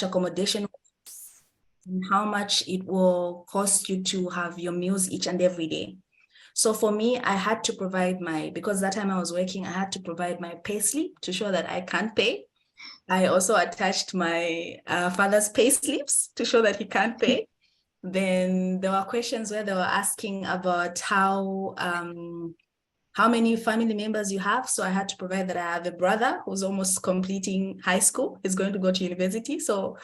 accommodation and how much it will cost you to have your meals each and every day. So for me, I had to provide because that time I was working, I had to provide my payslip to show that I can't pay. I also attached my father's payslips to show that he can't pay. Then there were questions where they were asking about how many family members you have. So I had to provide that I have a brother who's almost completing high school. He's going to go to university. So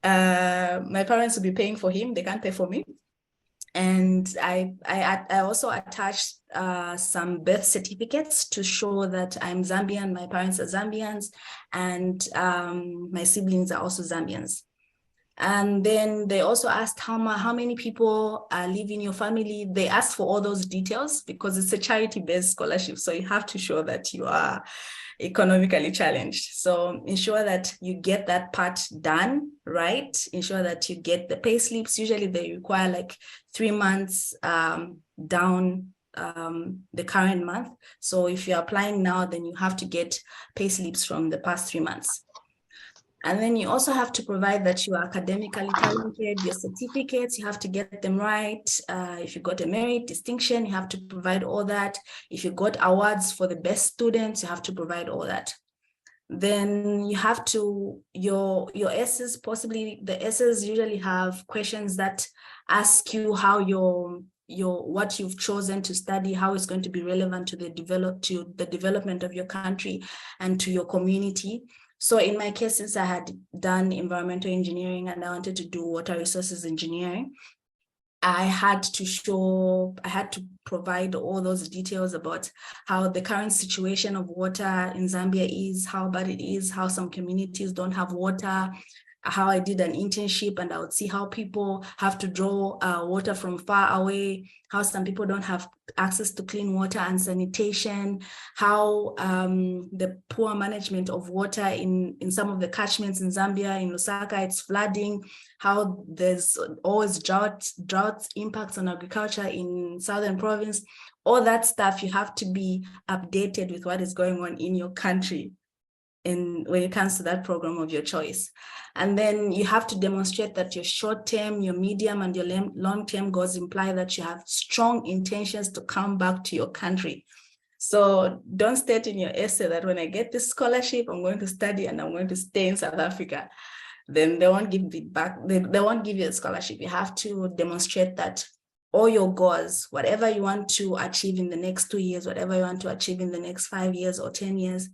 my parents will be paying for him. They can't pay for me. And I also attached some birth certificates to show that I'm Zambian, my parents are Zambians, and my siblings are also Zambians. And then they also asked how many people live in your family. They asked for all those details because it's a charity-based scholarship. So you have to show that you are economically challenged. So ensure that you get that part done, right? Ensure that you get the pay slips. Usually they require like 3 months down the current month. So if you're applying now, then you have to get pay slips from the past 3 months. And then you also have to provide that you are academically talented, your certificates, you have to get them right. If you got a merit distinction, you have to provide all that. If you got awards for the best students, you have to provide all that. Then you have to, your essays, possibly the essays usually have questions that ask you how what you've chosen to study, how it's going to be relevant to the development of your country and to your community. So in my case, since I had done environmental engineering and I wanted to do water resources engineering, I had to provide all those details about how the current situation of water in Zambia is, how bad it is, how some communities don't have water, how I did an internship and I would see how people have to draw water from far away, how some people don't have access to clean water and sanitation, how the poor management of water in some of the catchments in Zambia, in Lusaka, it's flooding, how there's always drought impacts on agriculture in Southern Province. All that stuff, you have to be updated with what is going on in your country when it comes to that program of your choice. And then you have to demonstrate that your short-term, your medium, and your long-term goals imply that you have strong intentions to come back to your country. So don't state in your essay that when I get this scholarship, I'm going to study and I'm going to stay in South Africa. Then they won't give it back. They won't give you a scholarship. You have to demonstrate that all your goals, whatever you want to achieve in the next 2 years, whatever you want to achieve in the next 5 years or 10 years,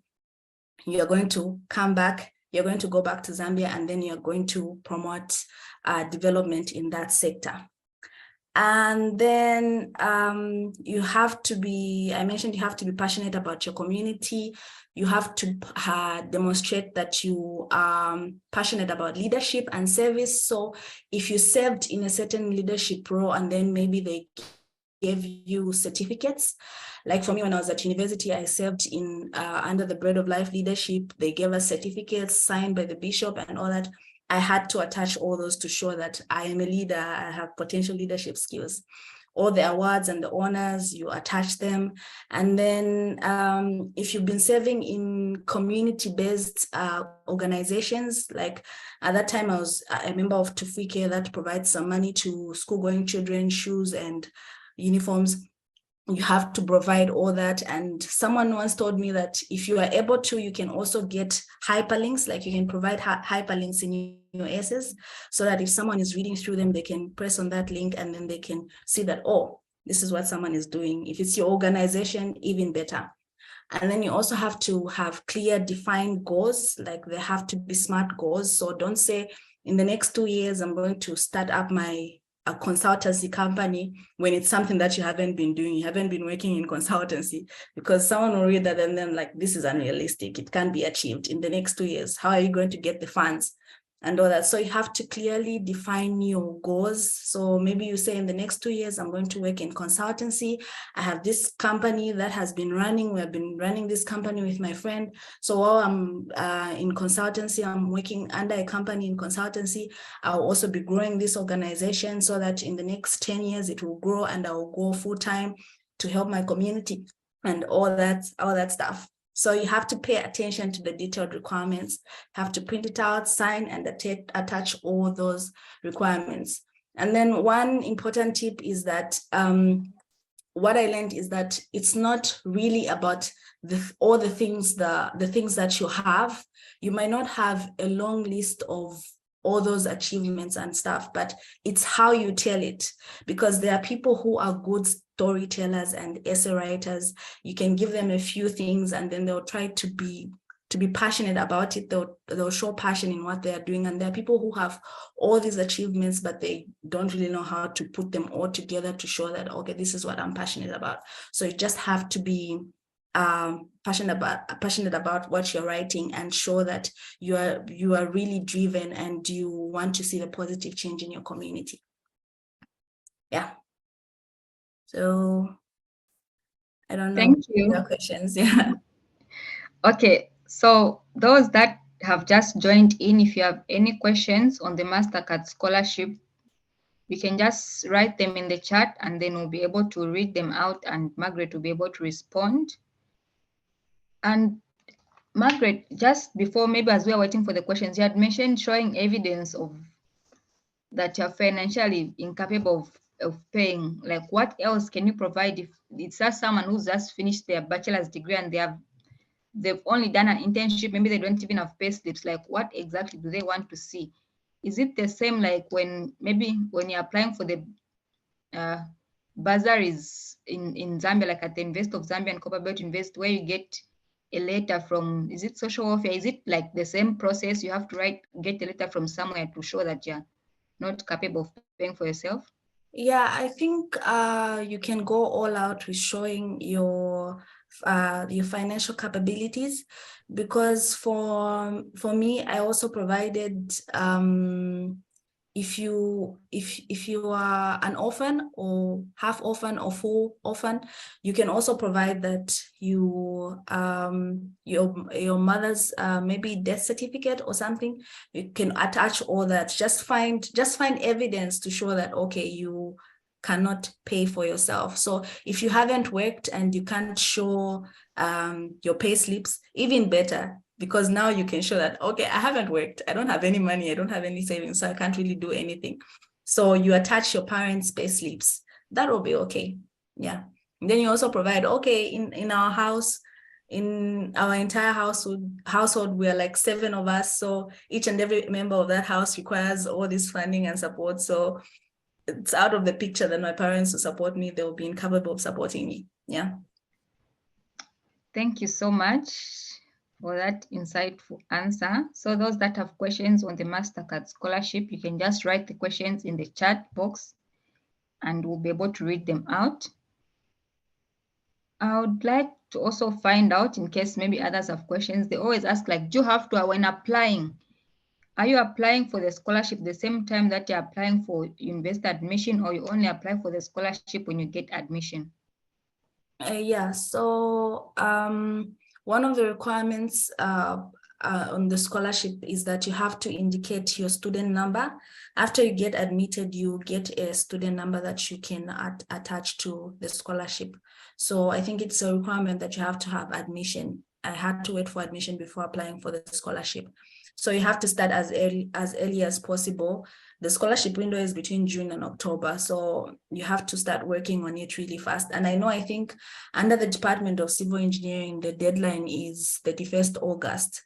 you're going to come back, you're going to go back to Zambia, and then you're going to promote development in that sector. And then you have to be, I mentioned you have to be passionate about your community. You have to demonstrate that you are passionate about leadership and service. So if you served in a certain leadership role and then maybe they gave you certificates. Like for me, when I was at university, I served in under the Bread of Life leadership. They gave us certificates signed by the bishop and all that. I had to attach all those to show that I am a leader, I have potential leadership skills. All the awards and the honors, you attach them. And then if you've been serving in community-based organizations, like at that time I was a member of Tufike that provides some money to school-going children, shoes and uniforms. You have to provide all that. And someone once told me that if you are able to, you can also get hyperlinks, like you can provide hyperlinks in your essays so that if someone is reading through them, they can press on that link and then they can see that, oh, this is what someone is doing. If it's your organization, even better. And then you also have to have clear, defined goals, like they have to be SMART goals. So don't say in the next 2 years, I'm going to start up a consultancy company when it's something that you haven't been doing. You haven't been working in consultancy, because someone will read that and then like, this is unrealistic. It can't be achieved in the next 2 years. How are you going to get the funds and all that? So you have to clearly define your goals. So maybe you say in the next 2 years, I'm going to work in consultancy. I have this company that has been running. We've been running this company with my friend. So while I'm in consultancy, I'm working under a company in consultancy. I'll also be growing this organization so that in the next 10 years, it will grow and I will go full time to help my community and all that stuff. So you have to pay attention to the detailed requirements, have to print it out, sign, and attach all those requirements. And then one important tip is that what I learned is that it's not really about all the things that you have. You might not have a long list of all those achievements and stuff, but it's how you tell it, because there are people who are good storytellers and essay writers. You can give them a few things and then they'll try to be passionate about it. They'll show passion in what they are doing. And there are people who have all these achievements, but they don't really know how to put them all together to show that, okay, this is what I'm passionate about. So you just have to be passionate about what you're writing and show that you are really driven and you want to see the positive change in your community. Yeah. So I don't know. Thank you. Your questions. Yeah. Okay, so those that have just joined in, if you have any questions on the Mastercard scholarship, you can just write them in the chat and then we'll be able to read them out and Margaret will be able to respond. And Margaret, just before, maybe as we are waiting for the questions, you had mentioned showing evidence of that you're financially incapable of paying. Like, what else can you provide if it's just someone who's just finished their bachelor's degree and they've only done an internship, maybe they don't even have pay slips? Like, what exactly do they want to see? Is it the same like when you're applying for the bursaries in Zambia, like at the Invest of Zambia and Copperbelt Invest, where you get a letter from, is it social welfare? Is it like the same process? You have to get a letter from somewhere to show that you're not capable of paying for yourself? Yeah, I think you can go all out with showing your financial capabilities, because for me, I also provided if you are an orphan or half orphan or full orphan, you can also provide that your mother's maybe death certificate or something. You can attach all that. Just find evidence to show that, okay, you cannot pay for yourself. So if you haven't worked and you can't show your pay slips, even better, because now you can show that, okay, I haven't worked, I don't have any money, I don't have any savings, so I can't really do anything. So you attach your parents' pay slips. That will be okay. Yeah. And then you also provide, okay, in our house, in our entire household, we are like 7 of us. So each and every member of that house requires all this funding and support. So it's out of the picture that my parents will support me. They'll be incapable of supporting me. Yeah. Thank you so much for that insightful answer. So those that have questions on the Mastercard scholarship, you can just write the questions in the chat box and we'll be able to read them out. I would like to also find out, in case maybe others have questions, they always ask, like, do you have to, when applying, are you applying for the scholarship the same time that you're applying for university admission, or you only apply for the scholarship when you get admission? Yeah, so one of the requirements on the scholarship is that you have to indicate your student number. After you get admitted, you get a student number that you can attach to the scholarship. So I think it's a requirement that you have to have admission. I had to wait for admission before applying for the scholarship. So you have to start as early as possible. The scholarship window is between June and October, so you have to start working on it really fast. And I think under the Department of Civil Engineering, the deadline is 31st August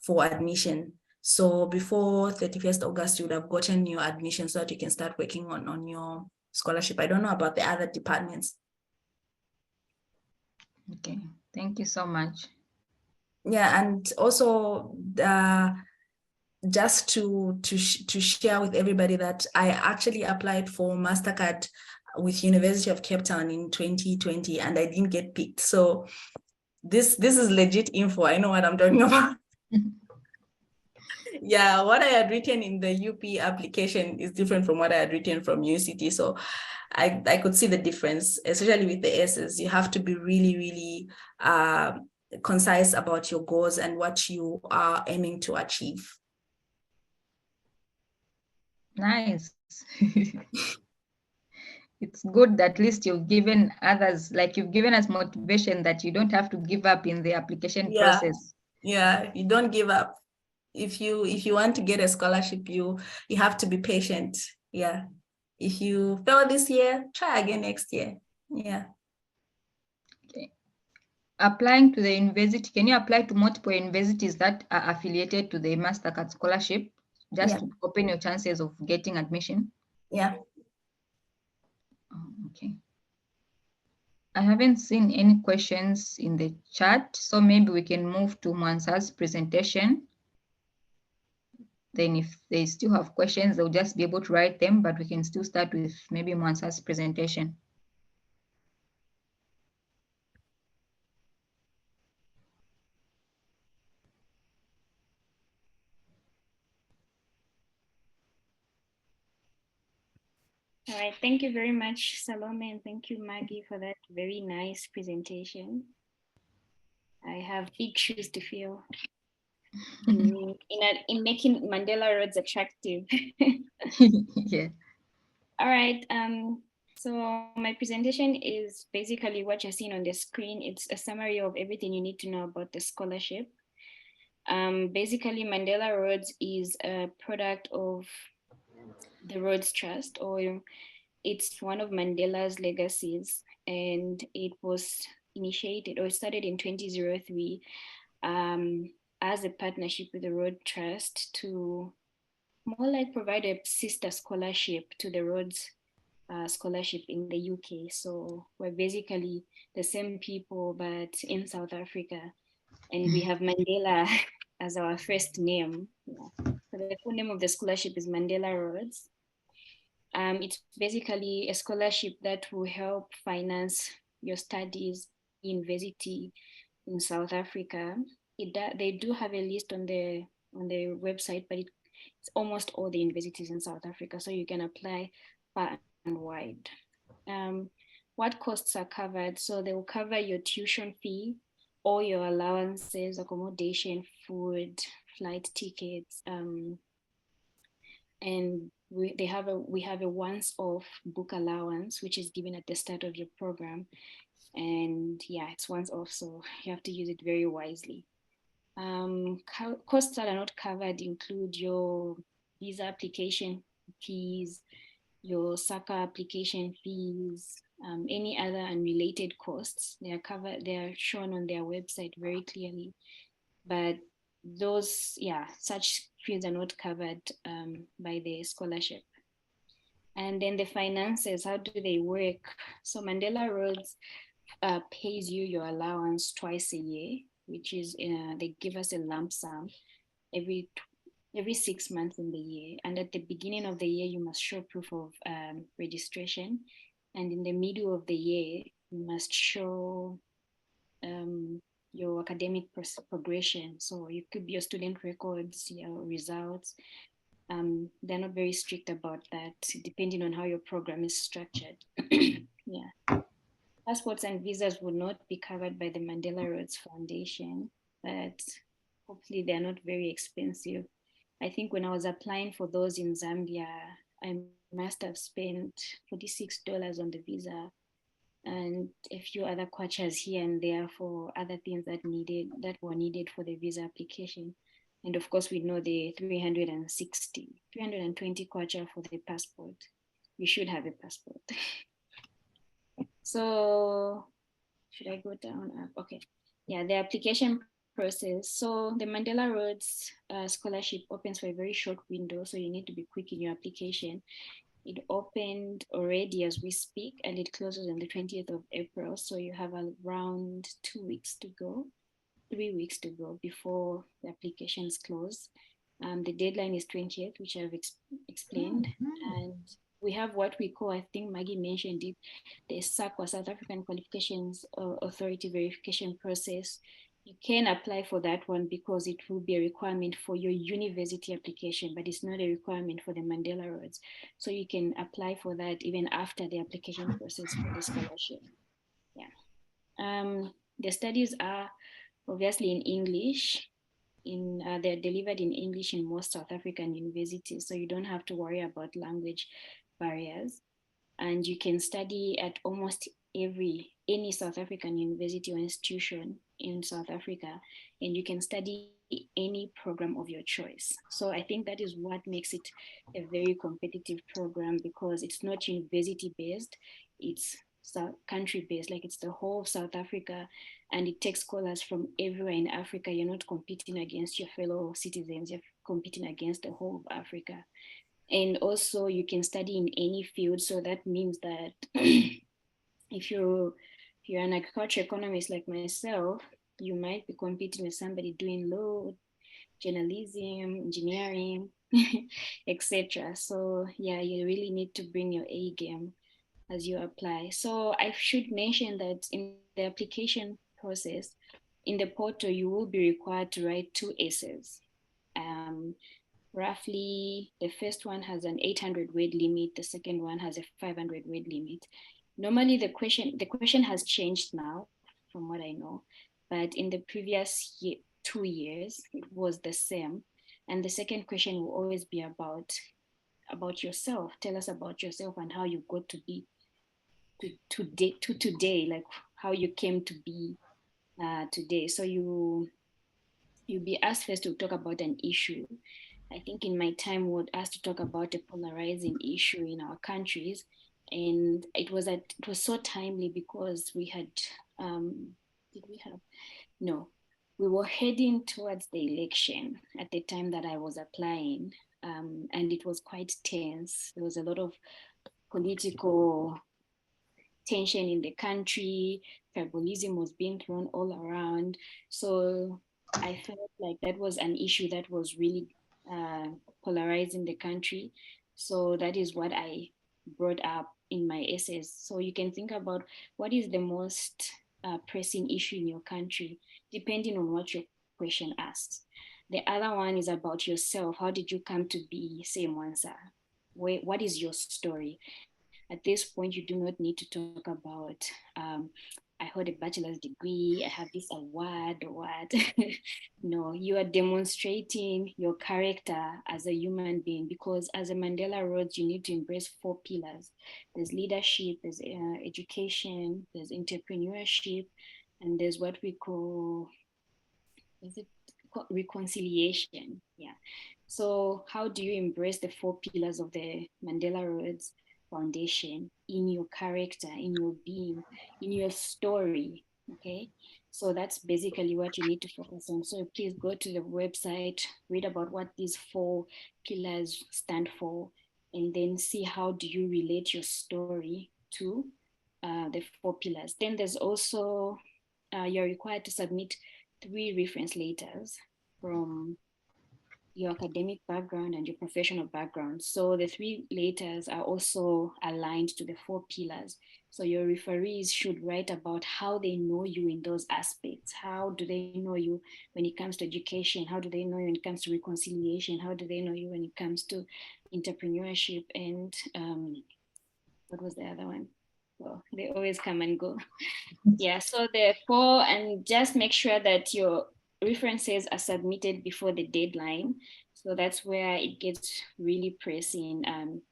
for admission. So before 31st August, you would have gotten your admission so that you can start working on your scholarship. I don't know about the other departments. Okay, thank you so much. Yeah, and also just to share with everybody that I actually applied for Mastercard with University of Cape Town in 2020 and I didn't get picked. So this is legit info. I know what I'm talking about. Yeah, what I had written in the UP application is different from what I had written from UCT. So I could see the difference, especially with the S's. You have to be really, really concise about your goals and what you are aiming to achieve. Nice. it's good that at least you've given others, like you've given us motivation that you don't have to give up in the application Yeah, process. yeah, you don't give up. If you want to get a scholarship, you have to be patient. Yeah. If you fail this year, try again next year. Yeah. Okay. Applying to the university, can you apply to multiple universities that are affiliated to the Mastercard scholarship just Yeah. to open your chances of getting admission? Yeah. Oh, okay. I haven't seen any questions in the chat, so maybe we can move to Mwansa's presentation. Then if they still have questions, they'll just be able to write them, but we can still start with maybe Mwansa's presentation. All right, thank you very much, Salome, and thank you, Maggie, for that very nice presentation. I have big shoes to fill in making Mandela Rhodes attractive. Yeah. All right, so my presentation is basically what you're seeing on the screen. It's a summary of everything you need to know about the scholarship. Basically, Mandela Rhodes is a product of the Rhodes Trust, or it's one of Mandela's legacies, and it was initiated or started in 2003 as a partnership with the Rhodes Trust to more like provide a sister scholarship to the Rhodes scholarship in the UK. So we're basically the same people, but in South Africa, and we have Mandela as our first name. Yeah. So the full name of the scholarship is Mandela Rhodes. It's basically a scholarship that will help finance your studies in university in South Africa. They do have a list on the website, but it's almost all the universities in South Africa, so you can apply far and wide. What costs are covered? So they will cover your tuition fee, all your allowances, accommodation, food, flight tickets, and we have a once-off book allowance, which is given at the start of your program, and yeah, it's once off, so you have to use it very wisely. Costs that are not covered include your visa application fees, your SACA application fees, any other unrelated costs. They are covered. They are shown on their website very clearly, but those, yeah, such fees are not covered by the scholarship. And then the finances, how do they work? So Mandela Rhodes pays you your allowance twice a year, which is they give us a lump sum every 6 months in the year. And at the beginning of the year, you must show proof of registration. And in the middle of the year, you must show your academic progression. So you could be your student records, your results. They're not very strict about that, depending on how your program is structured. Yeah. Passports and visas would not be covered by the Mandela Rhodes Foundation, but hopefully they're not very expensive. I think when I was applying for those in Zambia, I must have spent $46 on the visa and a few other kwachas here and there for other things that were needed for the visa application. And of course, we know the 320 kwacha for the passport. You should have a passport. So should I go down? Okay. Yeah, the application process. So the Mandela Rhodes scholarship opens for a very short window, so you need to be quick in your application. It opened already as we speak, and it closes on the 20th of April. So you have around 2 weeks to go, 3 weeks to go before the applications close. The deadline is 20th, which I've explained. And we have what we call, I think Maggie mentioned it, the SAQA, South African Qualifications Authority verification process. You can apply for that one because it will be a requirement for your university application, but it's not a requirement for the Mandela Rhodes. So you can apply for that even after the application process for the scholarship. Yeah. The studies are obviously in English. They're delivered in English in most South African universities, so you don't have to worry about language barriers. and you can study at almost any South African university or institution in South Africa, and you can study any program of your choice. So I think that is what makes it a very competitive program, because it's not university based, it's country based, like it's the whole of South Africa, and it takes scholars from everywhere in Africa. You're not competing against your fellow citizens, you're competing against the whole of Africa. And also you can study in any field. So that means that if you're an agriculture economist like myself, you might be competing with somebody doing law, journalism, engineering, etc. So yeah, you really need to bring your A game as you apply. So I should mention that in the application process, in the portal, you will be required to write 2 essays. Roughly, the first one has an 800 word limit. The second one has a 500 word limit. Normally, the question has changed now, from what I know, but in the previous 2 years, it was the same. And the second question will always be about yourself. Tell us about yourself and how you got to be to today, like how you came to be today. So you'll be asked first to talk about an issue. I think in my time we were asked to talk about a polarizing issue in our countries, and it was so timely because we had did we have no we were heading towards the election at the time that I was applying, and it was quite tense. There was a lot of political tension in the country. Tribalism was being thrown all around. So I felt like that was an issue that was really polarizing the country. So that is what I brought up in my essays. So you can think about what is the most pressing issue in your country, depending on what your question asks. The other one is about yourself. How did you come to be, say, Mwansa? What is your story? At this point, you do not need to talk about, I hold a bachelor's degree, I have this award or what. No, you are demonstrating your character as a human being, because as a Mandela Rhodes, you need to embrace 4 pillars. There's leadership, there's education, there's entrepreneurship, and there's what we call, is it reconciliation? Yeah. So how do you embrace the 4 pillars of the Mandela Rhodes Foundation in your character, in your being, in your story? Okay, so that's basically what you need to focus on. So please go to the website, read about what these 4 pillars stand for, and then see how do you relate your story to the 4 pillars. Then there's also, you're required to submit 3 reference letters from your academic background and your professional background. So the 3 letters are also aligned to the 4 pillars. So your referees should write about how they know you in those aspects. How do they know you when it comes to education? How do they know you when it comes to reconciliation? How do they know you when it comes to entrepreneurship? And what was the other one? Well, they always come and go. Yeah, so therefore, and just make sure that your references are submitted before the deadline. So that's where it gets really pressing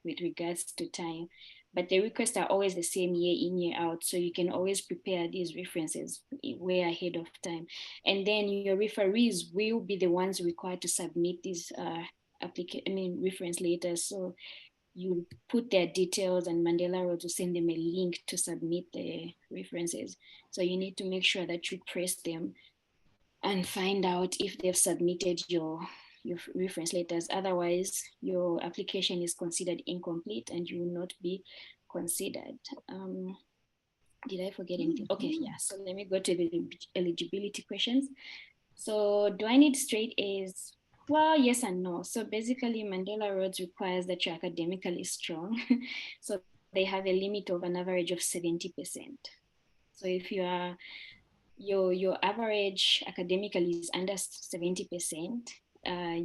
with regards to time. But the requests are always the same year in, year out. So you can always prepare these references way ahead of time. And then your referees will be the ones required to submit these reference letters. So you put their details, and Mandela Rhodes will send them a link to submit the references. So you need to make sure that you press them and find out if they've submitted your reference letters. Otherwise, your application is considered incomplete and you will not be considered. Did I forget anything? Okay, yeah, so let me go to the eligibility questions. So do I need straight A's? Well, yes and no. So basically, Mandela Rhodes requires that you're academically strong. So they have a limit of an average of 70%. So if you are your average academically is under 70%,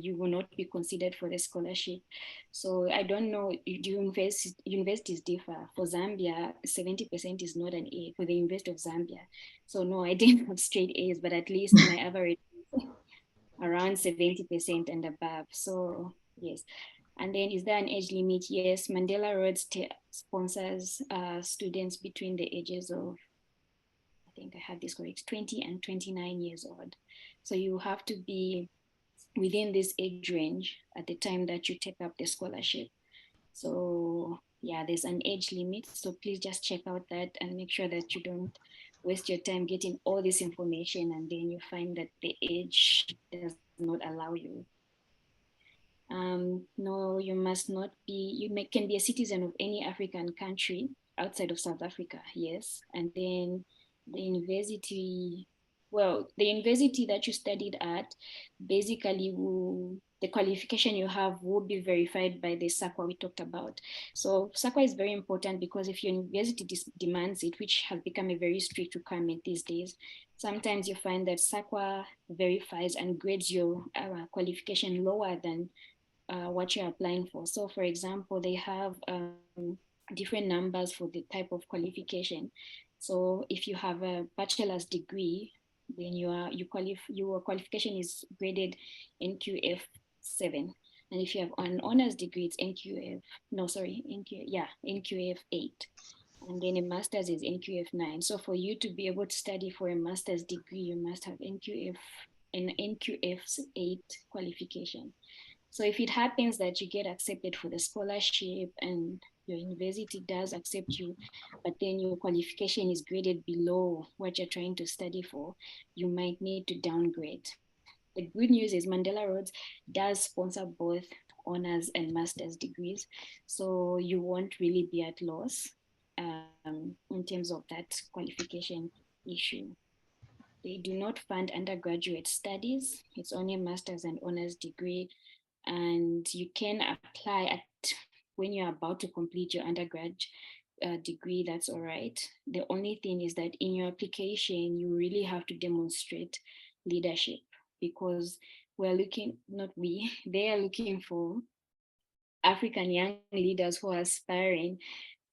you will not be considered for the scholarship. So I don't know, do universities differ? For Zambia, 70% is not an A for the University of Zambia. So no, I didn't have straight A's, but at least my average is around 70% and above. So yes. And then is there an age limit? Yes, Mandela Rhodes sponsors students between the ages of, I think I have this correct, 20 and 29 years old. So you have to be within this age range at the time that you take up the scholarship. So yeah, there's an age limit. So please just check out that and make sure that you don't waste your time getting all this information and then you find that the age does not allow you. No, you must not be, can be a citizen of any African country outside of South Africa, yes. And then the university, well, the university that you studied at basically the qualification you have will be verified by the SAQA we talked about. So SAQA is very important because if your university demands it, which has become a very strict requirement these days, sometimes you find that SAQA verifies and grades your qualification lower than what you're applying for. So for example, they have different numbers for the type of qualification. So if you have a bachelor's degree, then your qualification is graded NQF 7. And if you have an honors degree, it's NQF 8. And then a master's is NQF 9. So for you to be able to study for a master's degree, you must have an NQF 8 qualification. So if it happens that you get accepted for the scholarship and your university does accept you, but then your qualification is graded below what you're trying to study for, you might need to downgrade. The good news is Mandela Rhodes does sponsor both honors and master's degrees. So you won't really be at loss in terms of that qualification issue. They do not fund undergraduate studies. It's only a master's and honors degree. And you can apply at when you're about to complete your undergrad degree, that's all right. The only thing is that in your application, you really have to demonstrate leadership because we're looking, not we, they are looking for African young leaders who are aspiring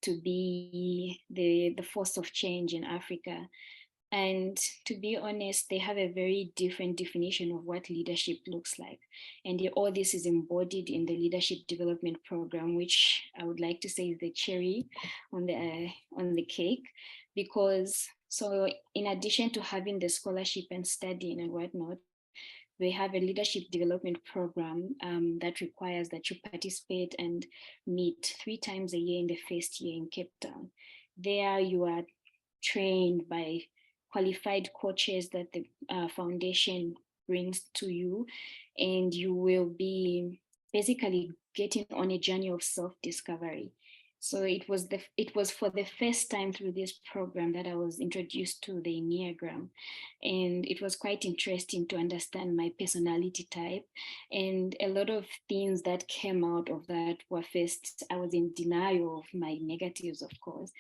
to be the force of change in Africa. And to be honest, they have a very different definition of what leadership looks like. And all this is embodied in the leadership development program, which I would like to say is the cherry on the cake. Because so in addition to having the scholarship and studying and whatnot, we have a leadership development program that requires that you participate and meet 3 times a year in the first year in Cape Town. There you are trained by qualified coaches that the foundation brings to you, and you will be basically getting on a journey of self-discovery. So it was for the first time through this program that I was introduced to the Enneagram, and it was quite interesting to understand my personality type. And a lot of things that came out of that were, first, I was in denial of my negatives, of course.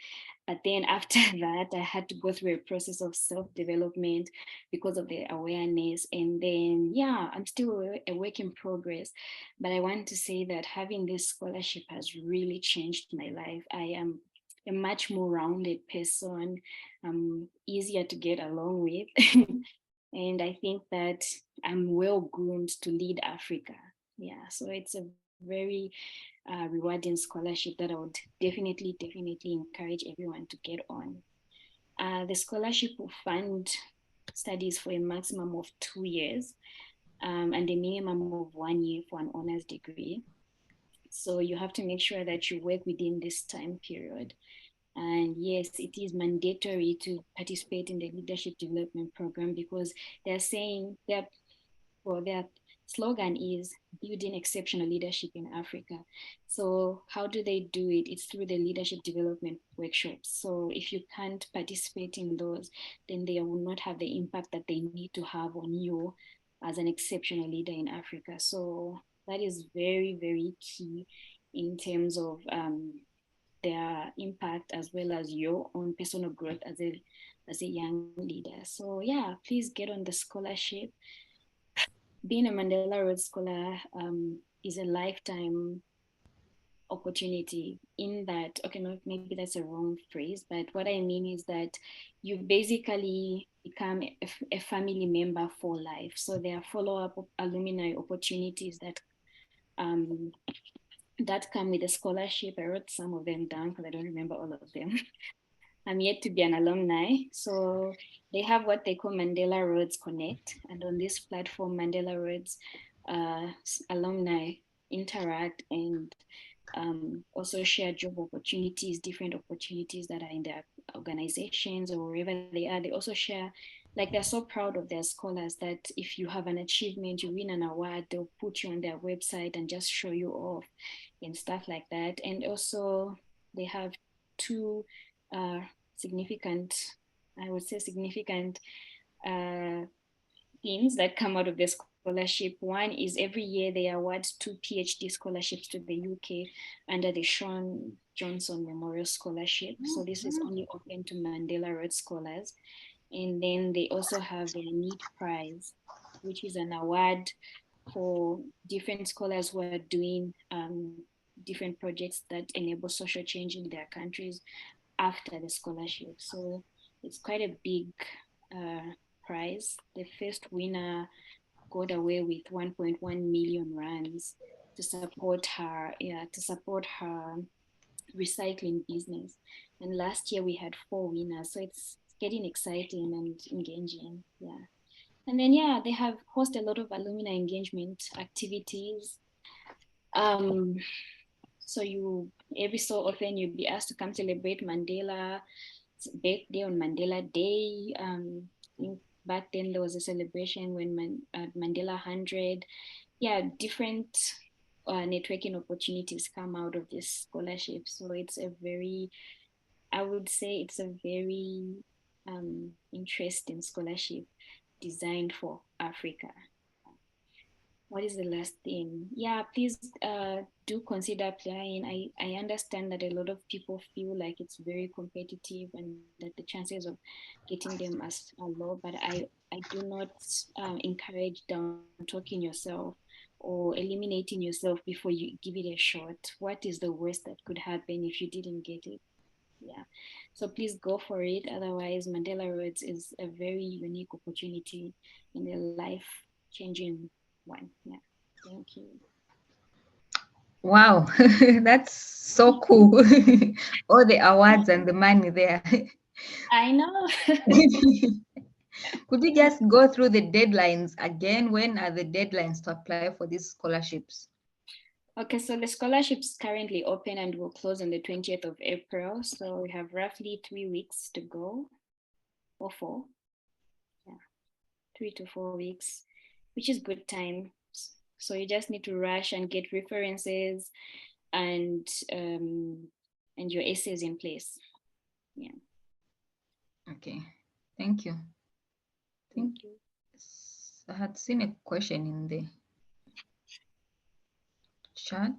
But then after that, I had to go through a process of self-development because of the awareness. And then, yeah, I'm still a work in progress. But I want to say that having this scholarship has really changed my life. I am a much more rounded person, easier to get along with. And I think that I'm well groomed to lead Africa. Yeah, so it's a very rewarding scholarship that I would definitely encourage everyone to get on. The scholarship will fund studies for a maximum of 2 years and a minimum of 1 year for an honors degree. So you have to make sure that you work within this time period. And yes, it is mandatory to participate in the leadership development program because they're saying that, well, their slogan is building exceptional leadership in Africa. So how do they do it? It's through the leadership development workshops. So if you can't participate in those, then they will not have the impact that they need to have on you as an exceptional leader in Africa. So that is very, very key in terms of their impact as well as your own personal growth as a young leader. So yeah, please get on the scholarship. Being a Mandela Rhodes Scholar is a lifetime opportunity in that, okay, no, maybe that's a wrong phrase, but what I mean is that you basically become a family member for life. So there are follow-up alumni opportunities that that come with a scholarship. I wrote some of them down because I don't remember all of them. I'm yet to be an alumni. So they have what they call Mandela Rhodes Connect. And on this platform, Mandela Rhodes alumni interact and also share job opportunities, different opportunities that are in their organizations or wherever they are. They also share, like they're so proud of their scholars that if you have an achievement, you win an award, they'll put you on their website and just show you off and stuff like that. And also they have two significant, I would say significant themes that come out of the scholarship. One is every year they award 2 PhD scholarships to the UK under the Sean Johnson Memorial Scholarship. So this is only open to Mandela Rhodes scholars. And then they also have their Need Prize, which is an award for different scholars who are doing different projects that enable social change in their countries after the scholarship. So it's quite a big prize. The first winner got away with 1.1 million rands to support her, recycling business. And last year we had 4 winners, so it's getting exciting and engaging. Yeah. And then they have host a lot of alumni engagement activities. So every so often you'll be asked to come celebrate Mandela's birthday on Mandela Day. Back then there was a celebration when Mandela 100. Yeah, different networking opportunities come out of this scholarship. So I would say it's a very interesting scholarship designed for Africa. What is the last thing? Yeah, please do consider applying. I understand that a lot of people feel like it's very competitive and that the chances of getting them are low, but I do not encourage down talking yourself or eliminating yourself before you give it a shot. What is the worst that could happen if you didn't get it? Yeah, so please go for it. Otherwise, Mandela Rhodes is a very unique opportunity in a life-changing one. Yeah, thank you. Wow, that's so cool. All the awards and the money there. I know. Could you just go through the deadlines again? When are the deadlines to apply for these scholarships? Okay, so the scholarship's currently open and will close on the 20th of April. So we have roughly 3 weeks to go, or 4. Yeah, 3 to 4 weeks, which is good time. So you just need to rush and get references and your essays in place. Yeah. Okay, thank you. Thank you. I had seen a question in the chat.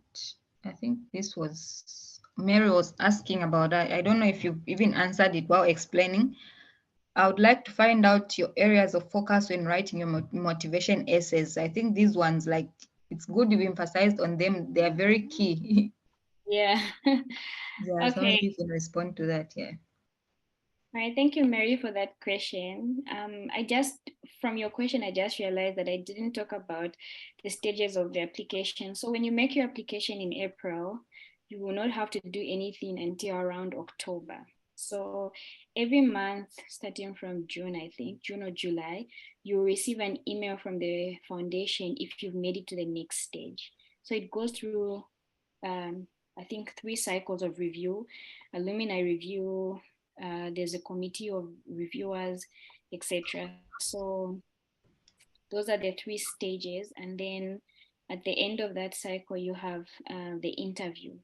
I think this was Mary was asking about that. I don't know if you even answered it while explaining. I would like to find out your areas of focus when writing your motivation essays. I think these ones, like, it's good you've emphasized on them. They are very key. Yeah. Yeah, so maybe Okay. you can respond to that. Yeah. All right, thank you, Mary, for that question. From your question, I just realized that I didn't talk about the stages of the application. So when you make your application in April, you will not have to do anything until around October. So every month, starting from June, I think, June or July, you will receive an email from the foundation if you've made it to the next stage. So it goes through, I think, 3 cycles of review, alumni review, there's a committee of reviewers, etc. So those are the 3 stages. And then at the end of that cycle, you have the interview.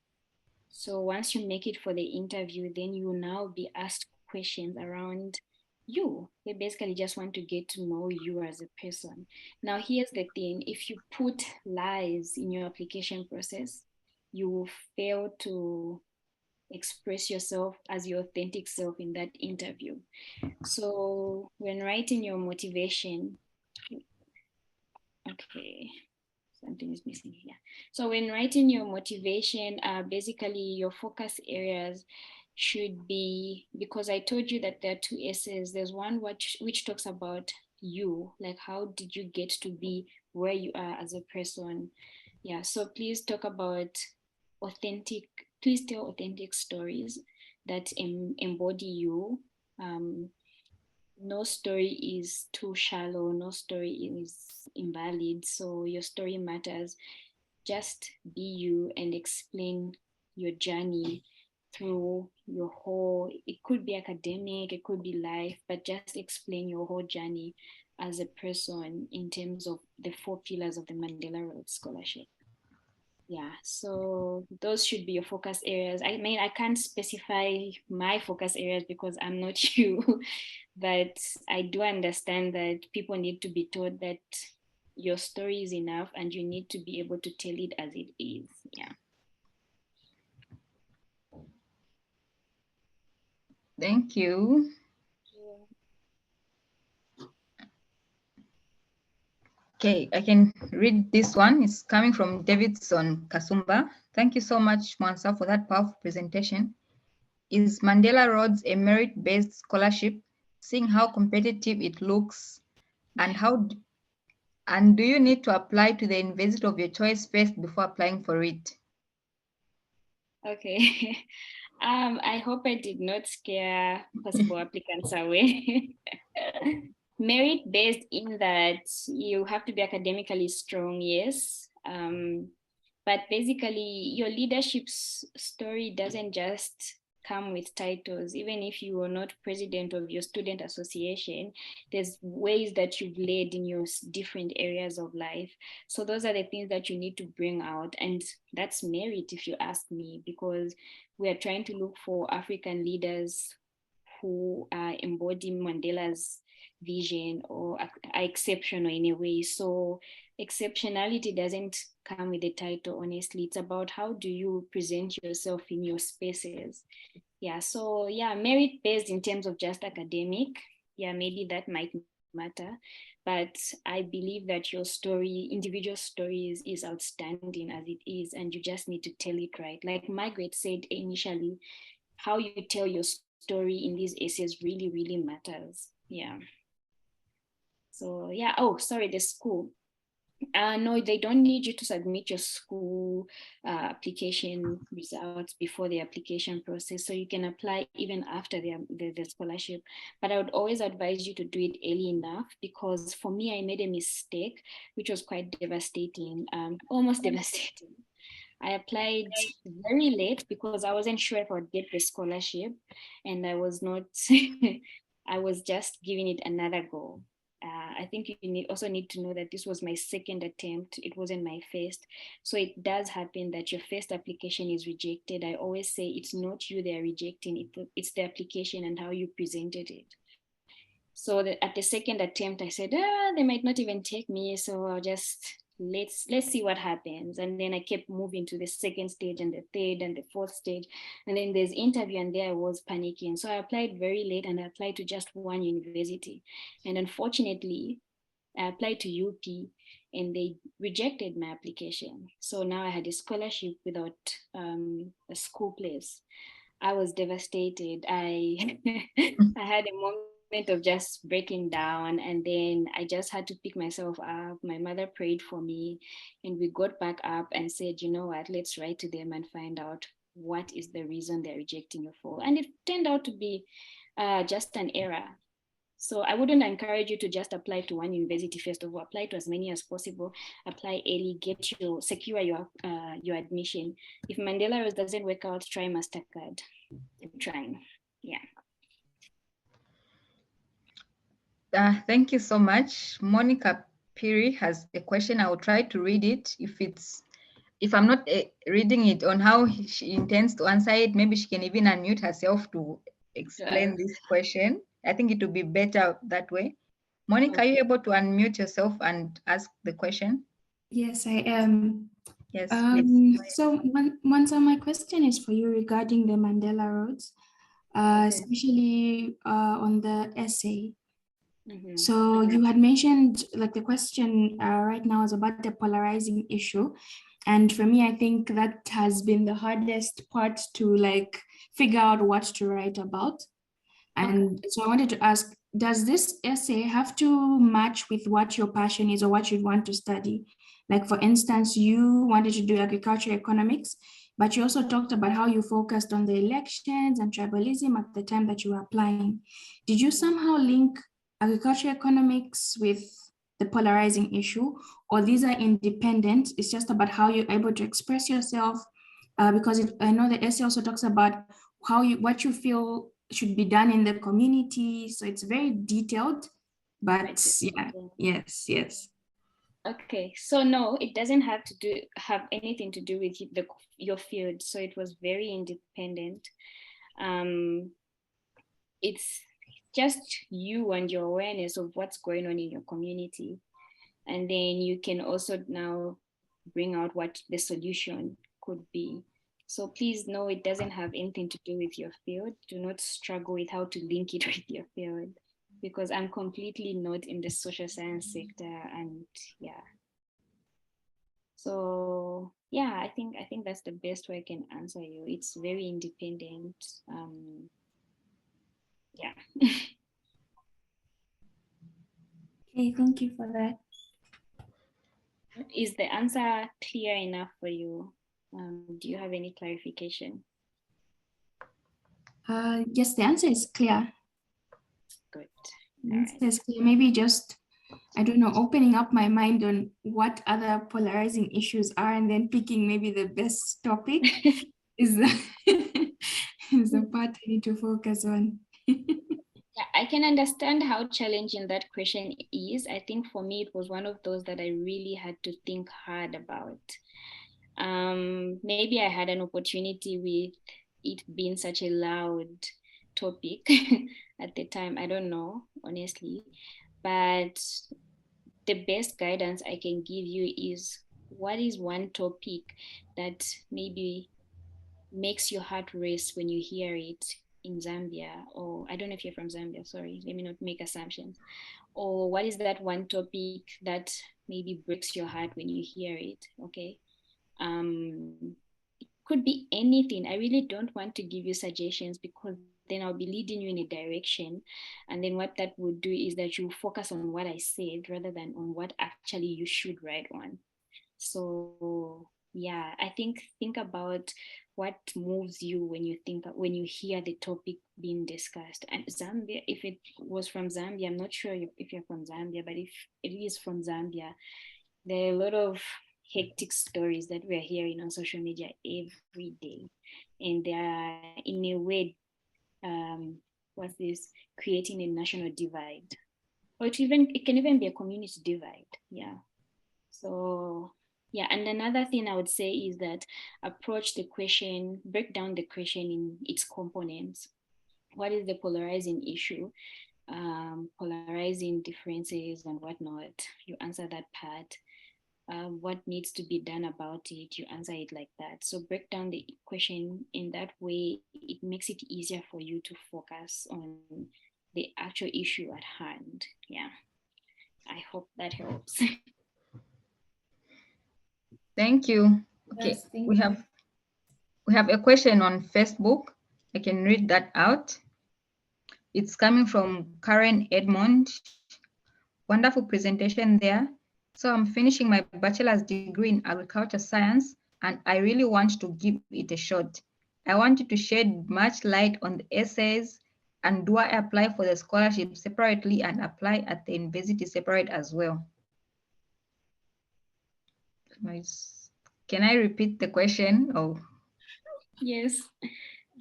So once you make it for the interview, then you will now be asked questions around you. They basically just want to get to know you as a person. Now, here's the thing. If you put lies in your application process, you will fail to express yourself as your authentic self in that interview. So when writing your motivation, okay, something is missing here. So when writing your motivation, basically your focus areas should be, because I told you that there are 2 essays. There's one which talks about you, like how did you get to be where you are as a person. Yeah, so please talk about please tell authentic stories that embody you. No story is too shallow, no story is invalid. So your story matters. Just be you and explain your journey through your whole, it could be academic, it could be life, but just explain your whole journey as a person in terms of the 4 pillars of the Mandela Rhodes Scholarship. Yeah, so those should be your focus areas. I mean, I can't specify my focus areas because I'm not you, but I do understand that people need to be told that your story is enough and you need to be able to tell it as it is. Yeah. Thank you. Okay, I can read this one. It's coming from Davidson Kasumba. Thank you so much, Mwansa, for that powerful presentation. Is Mandela Rhodes a merit-based scholarship? Seeing how competitive it looks, and do you need to apply to the university of your choice first before applying for it? Okay. I hope I did not scare possible applicants away. Merit-based in that you have to be academically strong, yes. But basically your leadership story doesn't just come with titles. Even if you are not president of your student association, there's ways that you've led in your different areas of life. So those are the things that you need to bring out. And that's merit, if you ask me, because we are trying to look for African leaders who are embodying Mandela's vision or are exceptional in a way. So exceptionality doesn't come with a title, honestly. It's about how do you present yourself in your spaces. Yeah, so yeah, merit-based in terms of just academic, yeah, maybe that might matter. But I believe that your story, individual stories, is outstanding as it is, and you just need to tell it right. Like Margaret said initially, how you tell your story in these essays really, really matters. Yeah. So yeah, oh, sorry, the school. No, they don't need you to submit your school application results before the application process. So you can apply even after the scholarship. But I would always advise you to do it early enough, because for me, I made a mistake, which was quite devastating, almost devastating. I applied very late because I wasn't sure if I would get the scholarship, and I was not, I was just giving it another go. I think you also need to know that this was my second attempt. It wasn't my first. So it does happen that your first application is rejected. I always say it's not you they're rejecting, it's the application and how you presented it. So at the second attempt, I said, they might not even take me. So I'll just, let's see what happens. And then I kept moving to the second stage and the third and the fourth stage. And then there's interview, and there I was panicking. So I applied very late, and I applied to just one university. And unfortunately, I applied to UP and they rejected my application. So now I had a scholarship without a school place. I was devastated. I had a moment of just breaking down, and then I just had to pick myself up. My mother prayed for me, and we got back up and said, you know what, let's write to them and find out what is the reason they're rejecting you for. And it turned out to be just an error. So I wouldn't encourage you to just apply to one university. First of all, apply to as many as possible. Apply early, secure your admission. If Mandela Rhodes doesn't work out, try Mastercard. I'm trying. Yeah. Thank you so much. Monica Piri has a question. I will try to read it. If I'm not reading it on how she intends to answer it, maybe she can even unmute herself to explain this question. I think it will be better that way. Monica, are you able to unmute yourself and ask the question? Yes, I am. Yes, please. So, Mwansa, my question is for you regarding the Mandela Rhodes, especially on the essay. Mm-hmm. So you had mentioned, like, the question right now is about the polarizing issue. And for me, I think that has been the hardest part to like figure out what to write about. And so I wanted to ask, does this essay have to match with what your passion is or what you'd want to study? Like, for instance, you wanted to do agriculture economics. but you also talked about how you focused on the elections and tribalism at the time that you were applying. Did you somehow link agriculture economics with the polarizing issue, or these are independent? It's just about how you're able to express yourself, because I know the essay also talks about what you feel should be done in the community. So it's very detailed, but yeah, yes. Okay, so no, it doesn't have anything to do with your field. So it was very independent. It's just you and your awareness of what's going on in your community. And then you can also now bring out what the solution could be. So please know it doesn't have anything to do with your field. Do not struggle with how to link it with your field, because I'm completely not in the social science sector. And yeah. So yeah, I think that's the best way I can answer you. It's very independent. Yeah. Okay, thank you for that. Is the answer clear enough for you? Do you have any clarification? Yes, the answer is clear. Good. The answer is clear. Maybe just, I don't know, opening up my mind on what other polarizing issues are, and then picking maybe the best topic is the part I need to focus on. Yeah, I can understand how challenging that question is. I think for me, it was one of those that I really had to think hard about. Maybe I had an opportunity with it being such a loud topic at the time. I don't know, honestly. But the best guidance I can give you is, what is one topic that maybe makes your heart race when you hear it in Zambia? Or I don't know if you're from Zambia, sorry, let me not make assumptions. Or what is that one topic that maybe breaks your heart when you hear it? Okay. It could be anything. I really don't want to give you suggestions, because then I'll be leading you in a direction. And then what that would do is that you focus on what I said rather than on what actually you should write on. So yeah, I think about what moves you when you hear the topic being discussed. And Zambia, if it was from Zambia, I'm not sure if you're from Zambia, but if it is from Zambia, there are a lot of hectic stories that we're hearing on social media every day, and they are in a way, what's this, creating a national divide, or it can even be a community divide. Yeah. So yeah, and another thing I would say is that break down the question in its components. What is the polarizing issue? Polarizing differences and whatnot. You answer that part. What needs to be done about it? You answer it like that. So break down the question in that way. It makes it easier for you to focus on the actual issue at hand. Yeah. I hope that helps. Thank you. Okay, Yes, thank we have a question on Facebook. I can read that out. It's coming from Karen Edmond. Wonderful presentation there. So I'm finishing my bachelor's degree in agriculture science, and I really want to give it a shot. I want you to shed much light on the essays, and do I apply for the scholarship separately and apply at the university separate as well? Can I repeat the question? Oh, Yes.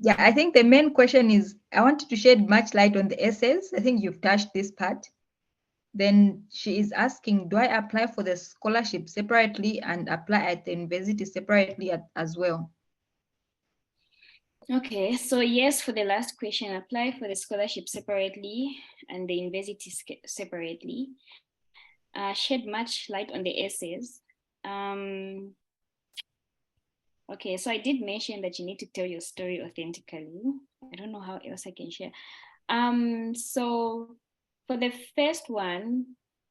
yeah, I think the main question is, I wanted to shed much light on the essays. I think you've touched this part. Then she is asking, do I apply for the scholarship separately and apply at the university separately as well? Okay, so yes, for the last question, apply for the scholarship separately and the university separately. Shed much light on the essays. Okay, so I did mention that you need to tell your story authentically. I don't know how else I can share. So for the first one,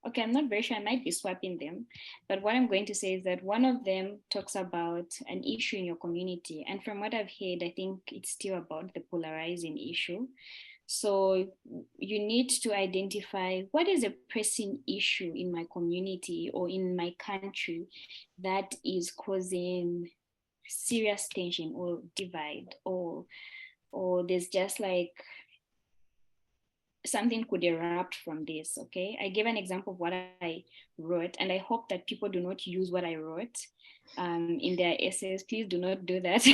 okay, I'm not very sure, I might be swapping them, but what I'm going to say is that one of them talks about an issue in your community. And from what I've heard, I think it's still about the polarizing issue. So you need to identify what is a pressing issue in my community or in my country that is causing serious tension or divide, or there's just like something could erupt from this. Okay, I gave an example of what I wrote, and I hope that people do not use what I wrote in their essays. Please do not do that.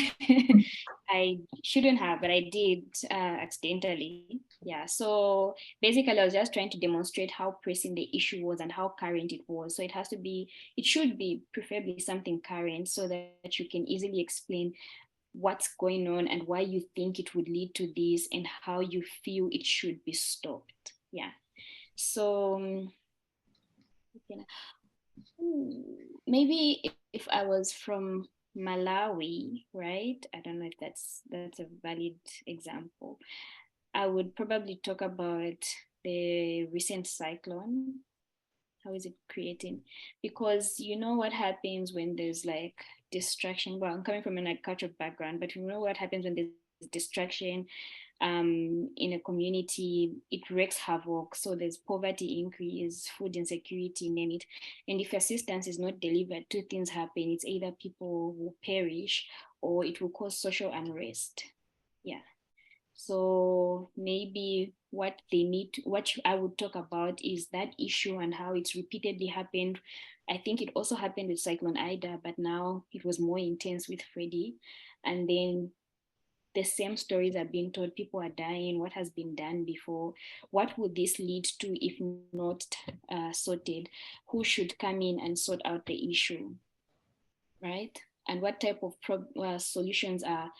I shouldn't have, but I did accidentally. Yeah, so basically I was just trying to demonstrate how pressing the issue was and how current it was. So it should be preferably something current, so that you can easily explain what's going on and why you think it would lead to this and how you feel it should be stopped. Yeah. So maybe if I was from Malawi, right? I don't know if that's a valid example. I would probably talk about the recent cyclone. How is it creating? Because you know what happens when there's like distraction. Well, I'm coming from an agricultural background, but you know what happens when there's distraction in a community, it wreaks havoc. So there's poverty increase, food insecurity, name it. And if assistance is not delivered, two things happen. It's either people will perish or it will cause social unrest. Yeah. So maybe what I would talk about is that issue and how it's repeatedly happened. I think it also happened with Cyclone Ida, but now it was more intense with Freddie. And then the same stories are being told, people are dying, what has been done before, what would this lead to if not sorted, who should come in and sort out the issue, right? And what type of solutions are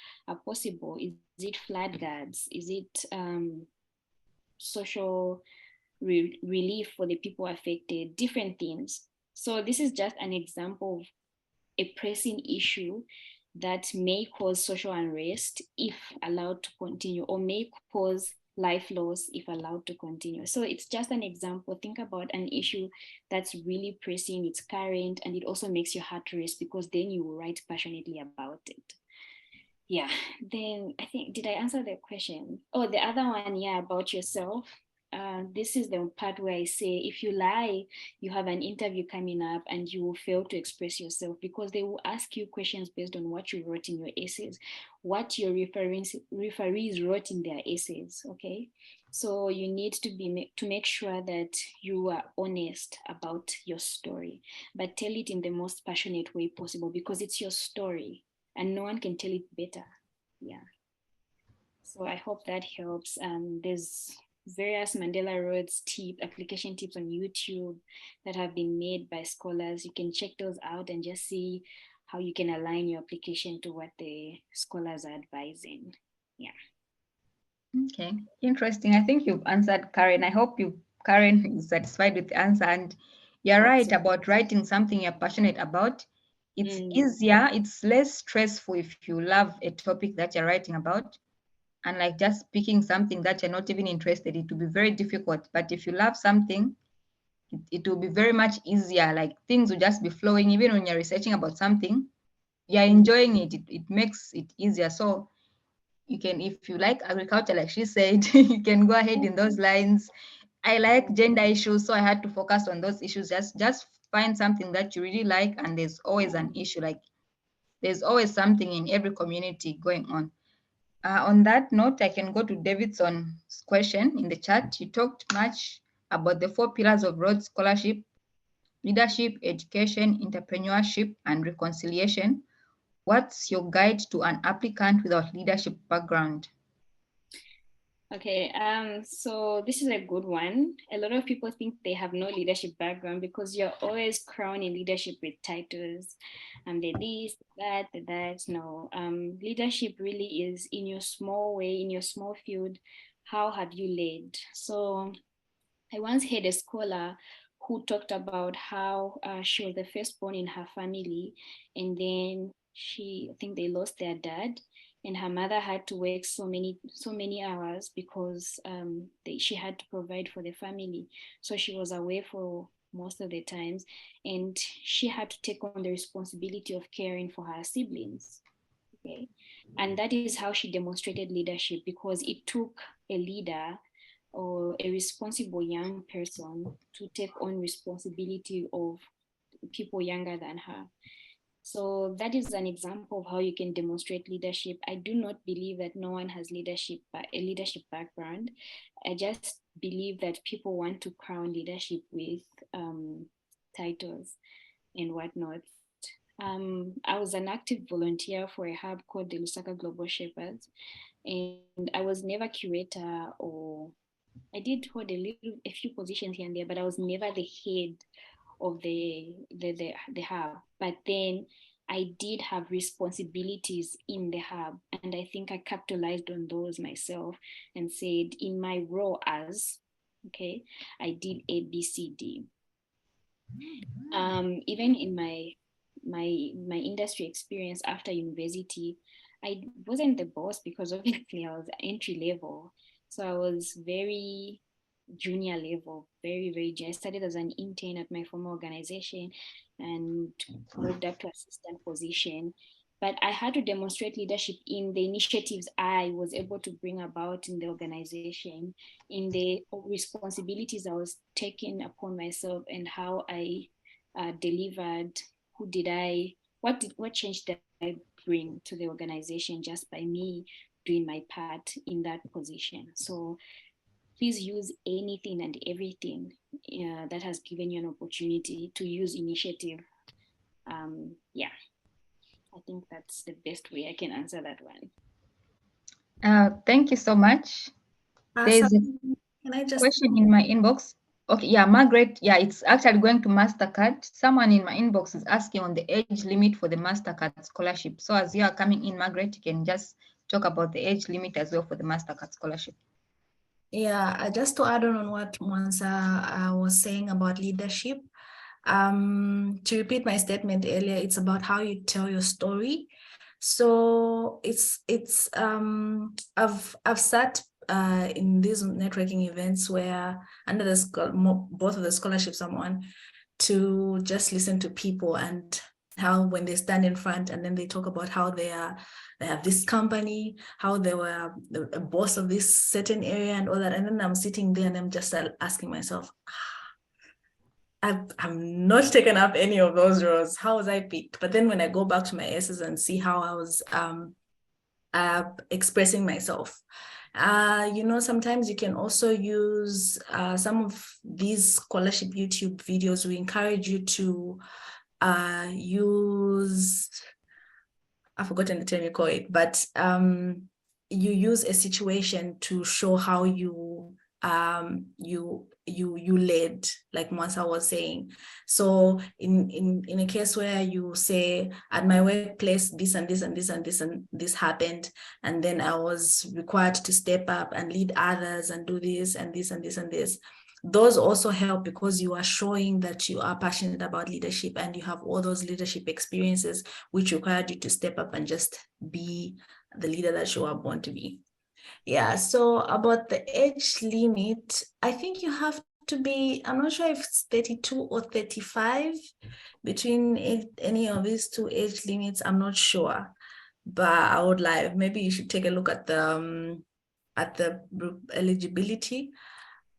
possible? Is it flood guards? Is it social relief for the people affected? Different things. So this is just an example of a pressing issue that may cause social unrest if allowed to continue, or may cause life loss if allowed to continue. So it's just an example. Think about an issue that's really pressing, it's current, and it also makes your heart race, because then you will write passionately about it. Yeah, then I think, did I answer the question? Oh, the other one, yeah, about yourself. This is the part where I say, if you lie, you have an interview coming up and you will fail to express yourself, because they will ask you questions based on what you wrote in your essays, what your referees wrote in their essays, okay? So you need to make sure that you are honest about your story, but tell it in the most passionate way possible, because it's your story and no one can tell it better. Yeah. So I hope that helps. There's various Mandela Rhodes application tips on YouTube that have been made by scholars. You can check those out and just see how you can align your application to what the scholars are advising. Yeah. Okay, interesting. I think you've answered Karen. I hope Karen is satisfied with the answer. And you're right about writing something you're passionate about. It's easier, it's less stressful if you love a topic that you're writing about. And like just picking something that you're not even interested in, it will be very difficult. But if you love something, it will be very much easier. Like things will just be flowing. Even when you're researching about something, you're enjoying it. It makes it easier. So you can, if you like agriculture, like she said, you can go ahead in those lines. I like gender issues, so I had to focus on those issues. Just find something that you really like, and there's always an issue. Like there's always something in every community going on. On that note, I can go to Davidson's question in the chat. You talked much about the 4 pillars of Rhodes Scholarship: leadership, education, entrepreneurship, and reconciliation. What's your guide to an applicant without leadership background? Okay, so this is a good one. A lot of people think they have no leadership background because you're always crowning leadership with titles, the this, that, the that. No, leadership really is in your small way, in your small field. How have you led? So I once had a scholar who talked about how she was the firstborn in her family, and then I think they lost their dad, and her mother had to work so many hours because she had to provide for the family. So she was away for most of the times, and she had to take on the responsibility of caring for her siblings. Okay, and that is how she demonstrated leadership, because it took a leader or a responsible young person to take on responsibility of people younger than her. So that is an example of how you can demonstrate leadership. I do not believe that no one has a leadership background. I just believe that people want to crown leadership with titles and whatnot. I was an active volunteer for a hub called the Lusaka Global Shepherds, and I was never curator, or I did hold a few positions here and there, but I was never the head of the hub. But then I did have responsibilities in the hub, and I think I capitalized on those myself and said, in my role as, okay, I did A, B, C, D. Even in my industry experience after university, I wasn't the boss because obviously I was entry level. So I was very junior level, very junior. I started as an intern at my former organization and moved up to assistant position. But I had to demonstrate leadership in the initiatives I was able to bring about in the organization, in the responsibilities I was taking upon myself, and how I delivered. What change did I bring to the organization just by me doing my part in that position? So please use anything and everything that has given you an opportunity to use initiative. Yeah, I think that's the best way I can answer that one. Thank you so much. There's a Can I just question in my inbox. Okay, yeah, Margaret, yeah, it's actually going to Mastercard. Someone in my inbox is asking on the age limit for the Mastercard scholarship. So as you are coming in, Margaret, you can just talk about the age limit as well for the Mastercard scholarship. Yeah, just to add on what Mwansa was saying about leadership, to repeat my statement earlier, it's about how you tell your story. So I've sat in these networking events where under both of the scholarships I'm on, to just listen to people and how when they stand in front and then they talk about how they have this company, how they were a boss of this certain area and all that. And then I'm sitting there and I'm just asking myself, I've not taken up any of those roles. How was I picked? But then when I go back to my essays and see how I was expressing myself, sometimes you can also use some of these scholarship YouTube videos. We encourage you to use, I've forgotten the term you call it, but you use a situation to show how you led, like Mwansa was saying. So in a case where you say, at my workplace, this and this and this and this and this happened, and then I was required to step up and lead others and do this and this and this and this. Those also help because you are showing that you are passionate about leadership and you have all those leadership experiences which required you to step up and just be the leader that you are born to be. Yeah, so about the age limit, I think you have to be, I'm not sure if it's 32 or 35 between any of these two age limits. I'm not sure, but I would like, maybe you should take a look at the eligibility.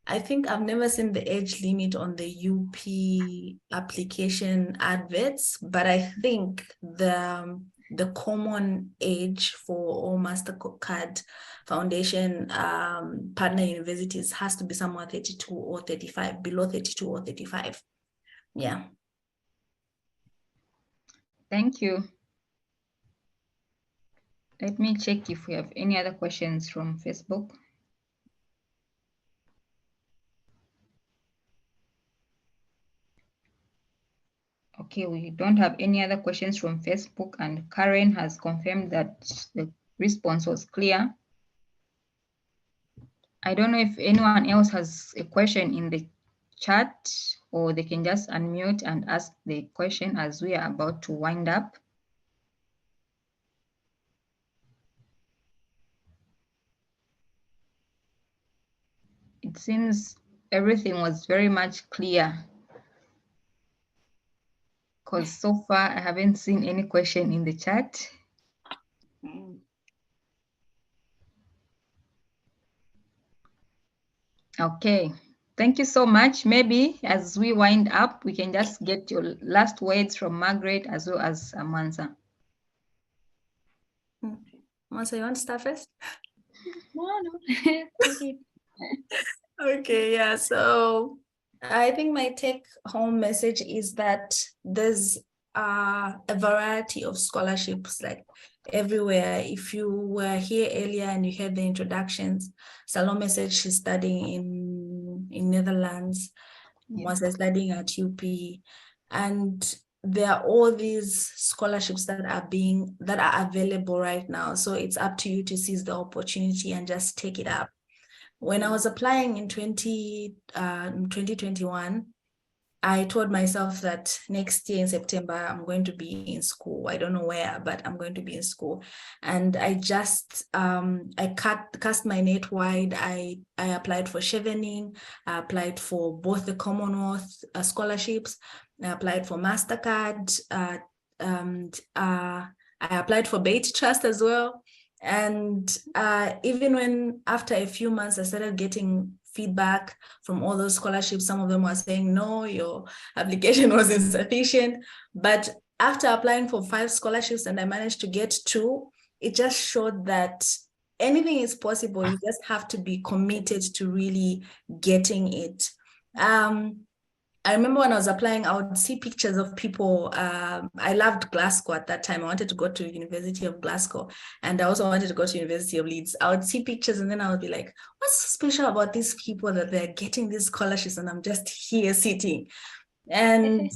I think I've never seen the age limit on the UP application adverts, but I think the common age for all Mastercard Foundation partner universities has to be somewhere 32 or 35, below 32 or 35. Yeah. Thank you. Let me check if we have any other questions from Facebook. Okay, we don't have any other questions from Facebook, and Karen has confirmed that the response was clear. I don't know if anyone else has a question in the chat, or they can just unmute and ask the question as we are about to wind up. It seems everything was very much clear, because so far I haven't seen any question in the chat. Okay, thank you so much. Maybe as we wind up, we can just get your last words from Margaret as well as Mwansa. Mwansa, you want to start first? No. Okay. Okay, yeah. So I think my take home message is that there's a variety of scholarships like everywhere. If you were here earlier and you heard the introductions, Salome said she's studying in Netherlands, was studying at UP, and there are all these scholarships that are available right now. So it's up to you to seize the opportunity and just take it up. When I was applying in 2021, I told myself that next year in September, I'm going to be in school. I don't know where, but I'm going to be in school. And I just, I cast my net wide. I applied for Chevening. I applied for both the Commonwealth scholarships. I applied for Mastercard. And I applied for Bait Trust as well. And even when after a few months, I started getting feedback from all those scholarships, some of them were saying, no, your application was insufficient. But after applying for 5 scholarships and I managed to get 2, it just showed that anything is possible. You just have to be committed to really getting it. I remember when I was applying, I would see pictures of people. I loved Glasgow at that time. I wanted to go to University of Glasgow, and I also wanted to go to University of Leeds. I would see pictures and then I would be like, what's so special about these people that they're getting these scholarships and I'm just here sitting? And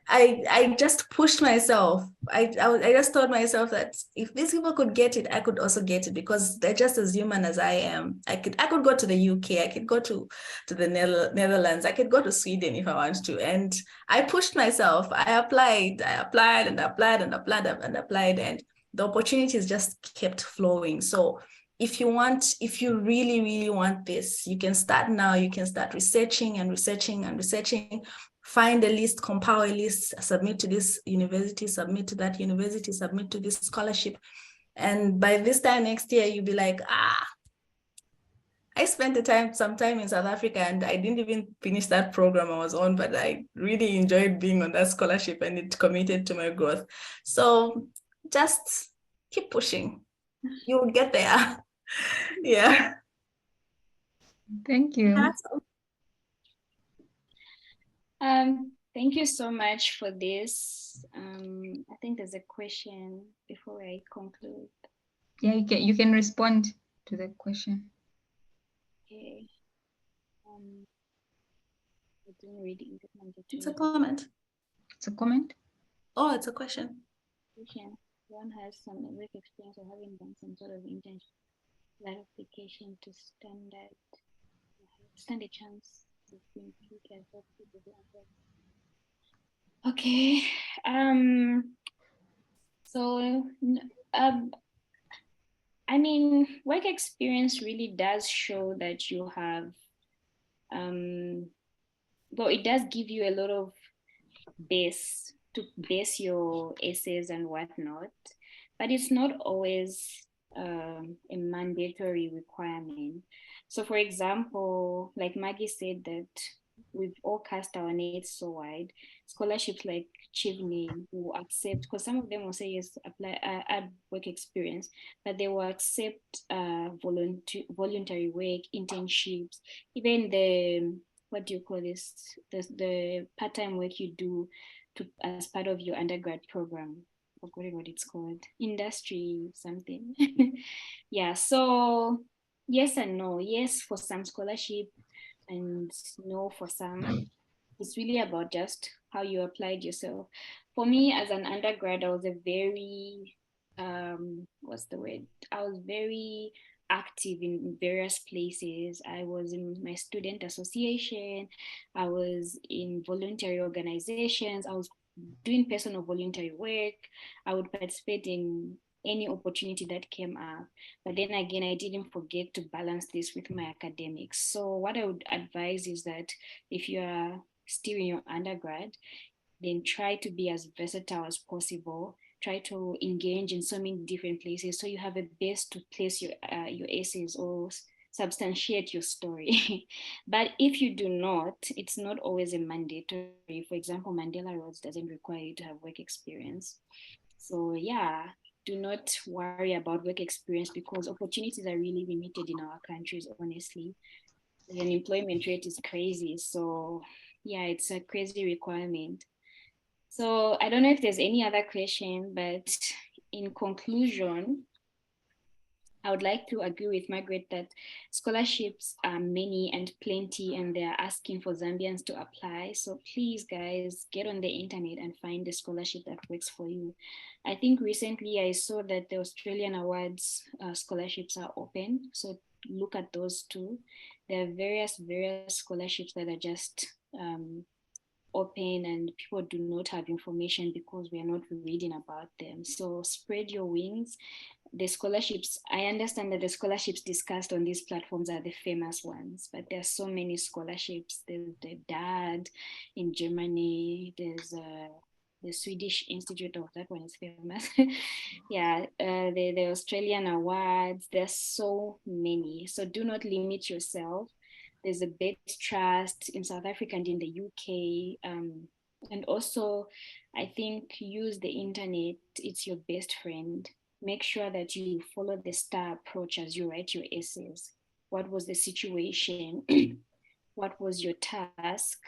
I just pushed myself. I just told myself that if these people could get it, I could also get it, because they're just as human as I am. I could go to the UK, I could go to the Netherlands, I could go to Sweden if I want to. And I pushed myself. I applied and the opportunities just kept flowing. So if you really, really want this, you can start now. You can start researching. Find a list, compile a list, submit to this university, submit to that university, submit to this scholarship. And by this time next year, you'll be like, I spent some time in South Africa and I didn't even finish that program I was on, but I really enjoyed being on that scholarship and it committed to my growth. So just keep pushing. You'll get there. Yeah. Thank you. Thank you so much for this. I think there's a question before I conclude. Yeah, you can respond to the question. Okay. I didn't read it. It's a comment. It's a comment? Oh, it's a question. One has some work experience or having done some sort of internship, application to stand a chance of being picked as well. Okay. I mean, work experience really does show that you have, well, it does give you a lot of base to base your essays and whatnot, but it's not always a mandatory requirement. So for example, like Maggie said, that we've all cast our nets so wide. Scholarships like Chevening will accept, because some of them will say yes, apply, add work experience, but they will accept voluntary work, internships, even the, what do you call this? The part-time work you do as part of your undergrad program. I'm forgetting what it's called. Industry something. Yeah, so yes and no. Yes for some scholarship and no for some. It's really about just how you applied yourself. For me, as an undergrad, I was a very, what's the word? I was very active in various places. I was in my student association. I was in voluntary organizations. I was doing personal voluntary work. I would participate in any opportunity that came up. But then again, I didn't forget to balance this with my academics. So what I would advise is that if you are still in your undergrad, then try to be as versatile as possible. Try to engage in so many different places so you have a base to place your essays or substantiate your story. But if you do not, it's not always a mandatory. For example, Mandela Rhodes doesn't require you to have work experience. So yeah, do not worry about work experience because opportunities are really limited in our countries, honestly. The unemployment rate is crazy. So yeah, it's a crazy requirement. So I don't know if there's any other question, but in conclusion, I would like to agree with Margaret that scholarships are many and plenty, and they're asking for Zambians to apply. So please, guys, get on the internet and find the scholarship that works for you. I think recently I saw that the Australian Awards scholarships are open. So look at those too. There are various scholarships that are just open and people do not have information because we are not reading about them. So spread your wings. The scholarships, I understand that the scholarships discussed on these platforms are the famous ones, but there are so many scholarships. There's the DAD in Germany, there's the Swedish Institute of, that one is famous. Yeah, the Australian Awards, there's so many. So do not limit yourself. There's a Best Trust in South Africa and in the UK. And also, I think use the internet, it's your best friend. Make sure that you follow the STAR approach as you write your essays. What was the situation? What was your task?